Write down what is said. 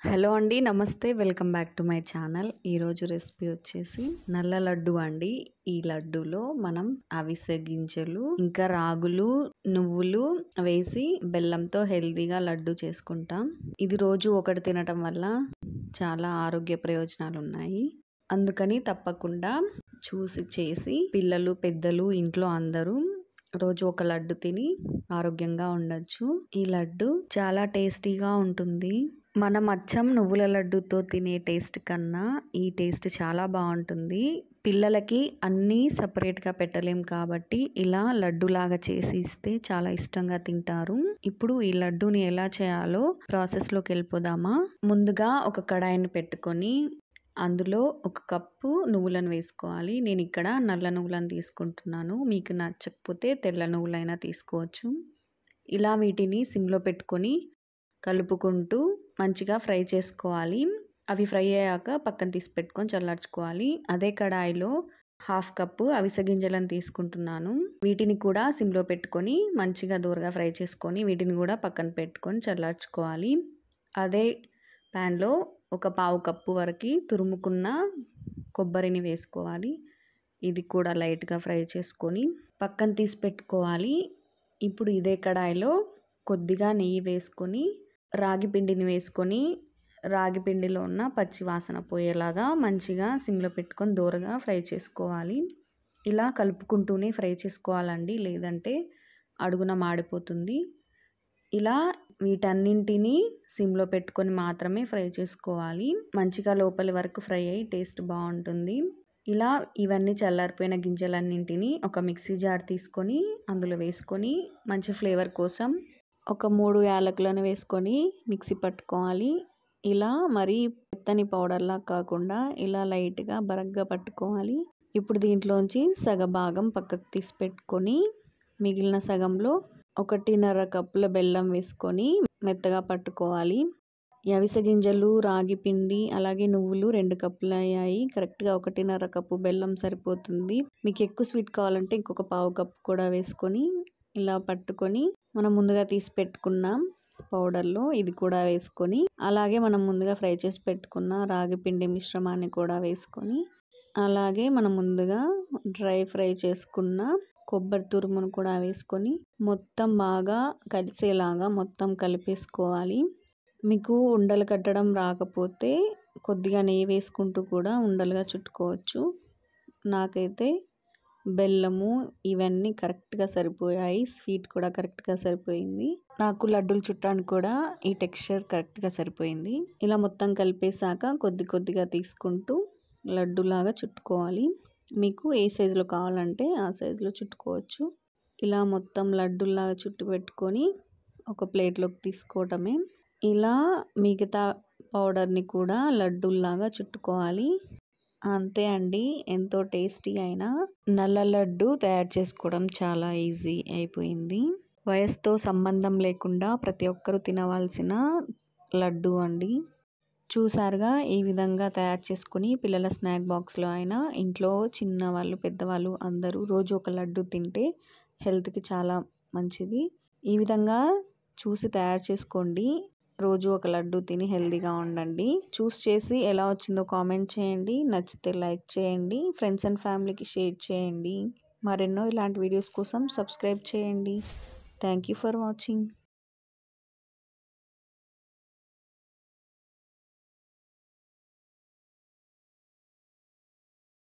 Hello అండి. నమస్తే. Welcome back to my channel. ఈరోజు రెసిపీ వచ్చేసి నల్ల లడ్డు అండి. ఈ లడ్డూలో మనం అవిసె గింజలు, ఇంకా రాగులు, నువ్వులు వేసి బెల్లంతో హెల్తీగా లడ్డు చేసుకుంటాం. ఇది రోజు ఒకటి తినటం వల్ల చాలా ఆరోగ్య ప్రయోజనాలు ఉన్నాయి. అందుకని తప్పకుండా చూసి చేసి పిల్లలు, పెద్దలు, ఇంట్లో అందరూ రోజు ఒక లడ్డు తిని ఆరోగ్యంగా ఉండొచ్చు. ఈ లడ్డు చాలా టేస్టీగా ఉంటుంది. మనం అచ్చం నువ్వుల లడ్డుతో తినే టేస్ట్ కన్నా ఈ టేస్ట్ చాలా బాగుంటుంది. పిల్లలకి అన్నీ సపరేట్గా పెట్టలేం కాబట్టి ఇలా లడ్డులాగా చేసి ఇస్తే చాలా ఇష్టంగా తింటారు. ఇప్పుడు ఈ లడ్డూని ఎలా చేయాలో ప్రాసెస్లోకి వెళ్ళిపోదామా. ముందుగా ఒక కడాయిని పెట్టుకొని అందులో 1 కప్పు నువ్వులను వేసుకోవాలి. నేను ఇక్కడ నల్ల నువ్వులను తీసుకుంటున్నాను. మీకు నచ్చకపోతే తెల్ల నువ్వులైనా తీసుకోవచ్చు. ఇలా వీటిని సిమ్లో పెట్టుకొని కలుపుకుంటూ మంచిగా ఫ్రై చేసుకోవాలి. అవి ఫ్రై అయ్యాక పక్కన తీసి పెట్టుకొని చల్లార్చుకోవాలి. అదే కడాయిలో 1/2 కప్పు అవిసె గింజలను తీసుకుంటున్నాను. వీటిని కూడా సిమ్లో పెట్టుకొని మంచిగా దూరగా ఫ్రై చేసుకొని వీటిని కూడా పక్కన పెట్టుకొని చల్లార్చుకోవాలి. అదే ప్యాన్లో 1/4 కప్పు వరకు తురుముకున్న కొబ్బరిని వేసుకోవాలి. ఇది కూడా లైట్గా ఫ్రై చేసుకొని పక్కన తీసి పెట్టుకోవాలి. ఇప్పుడు ఇదే కడాయిలో కొద్దిగా నెయ్యి వేసుకొని రాగి పిండిని వేసుకొని రాగి పిండిలో ఉన్న పచ్చి వాసన పోయేలాగా మంచిగా సిమ్లో పెట్టుకొని దూరగా ఫ్రై చేసుకోవాలి. ఇలా కలుపుకుంటూనే ఫ్రై చేసుకోవాలండి, లేదంటే అడుగున మాడిపోతుంది. ఇలా వీటన్నింటినీ సిమ్లో పెట్టుకొని మాత్రమే ఫ్రై చేసుకోవాలి. మంచిగా లోపలి వరకు ఫ్రై అయ్యి టేస్ట్ బాగుంటుంది. ఇలా ఇవన్నీ చల్లారిపోయిన గింజలన్నింటినీ ఒక మిక్సీ జార్ తీసుకొని అందులో వేసుకొని మంచి ఫ్లేవర్ కోసం ఒక 3 యాలకులను వేసుకొని మిక్సీ పట్టుకోవాలి. ఇలా మరీ మెత్తని పౌడర్లా కాకుండా ఇలా లైట్గా బరగ్గా పట్టుకోవాలి. ఇప్పుడు దీంట్లోంచి సగభాగం పక్కకు తీసి పెట్టుకొని మిగిలిన సగంలో 1.5 కప్పుల బెల్లం వేసుకొని మెత్తగా పట్టుకోవాలి. అవిసె గింజలు, రాగి పిండి, అలాగే నువ్వులు 2 కప్పులు అయ్యాయి. కరెక్ట్గా 1.5 కప్పు బెల్లం సరిపోతుంది. మీకు ఎక్కువ స్వీట్ కావాలంటే ఇంకొక 1/4 కప్పు కూడా వేసుకొని ఇలా పట్టుకొని మనం ముందుగా తీసి పెట్టుకున్న పౌడర్లో ఇది కూడా వేసుకొని అలాగే మనం ముందుగా ఫ్రై చేసి పెట్టుకున్న రాగి పిండి మిశ్రమాన్ని కూడా వేసుకొని అలాగే మనం ముందుగా డ్రై ఫ్రై చేసుకున్న కొబ్బరి తురుమును కూడా వేసుకొని మొత్తం బాగా కలిసేలాగా మొత్తం కలిపేసుకోవాలి. మీకు ఉండలు కట్టడం రాకపోతే కొద్దిగా నెయ్యి వేసుకుంటూ కూడా ఉండలుగా చుట్టుకోవచ్చు. నాకైతే బెల్లము ఇవన్నీ కరెక్ట్గా సరిపోయాయి. స్వీట్ కూడా కరెక్ట్గా సరిపోయింది. నాకు లడ్డూలు చుట్టడానికి కూడా ఈ టెక్స్చర్ కరెక్ట్గా సరిపోయింది. ఇలా మొత్తం కలిపేశాక కొద్ది కొద్దిగా తీసుకుంటూ లడ్డూలాగా చుట్టుకోవాలి. మీకు ఏ సైజులో కావాలంటే ఆ సైజులో చుట్టుకోవచ్చు. ఇలా మొత్తం లడ్డూలాగా చుట్టు పెట్టుకొని ఒక ప్లేట్లోకి తీసుకోవటమే. ఇలా మిగతా పౌడర్ని కూడా లడ్డూలాగా చుట్టుకోవాలి. అంతే అండి, ఎంతో టేస్టీ అయిన నల్ల లడ్డు తయారు చేసుకోవడం చాలా ఈజీ అయిపోయింది. వయసుతో సంబంధం లేకుండా ప్రతి ఒక్కరూ తినవలసిన లడ్డు అండి. చూసారుగా, ఈ విధంగా తయారు చేసుకుని పిల్లల స్నాక్ బాక్స్లో అయినా ఇంట్లో చిన్నవాళ్ళు, పెద్దవాళ్ళు అందరూ రోజు ఒక లడ్డు తింటే హెల్త్కి చాలా మంచిది. ఈ విధంగా చూసి తయారు చేసుకోండి. రోజు ఒక లడ్డు తిని హెల్తీగా ఉండండి. చూస్ చేసి ఎలా వచ్చిందో కామెంట్ చేయండి. నచ్చితే లైక్ చేయండి. ఫ్రెండ్స్ అండ్ ఫ్యామిలీకి షేర్ చేయండి. మరెన్నో ఇలాంటి వీడియోస్ కోసం సబ్స్క్రైబ్ చేయండి. Thank you for watching.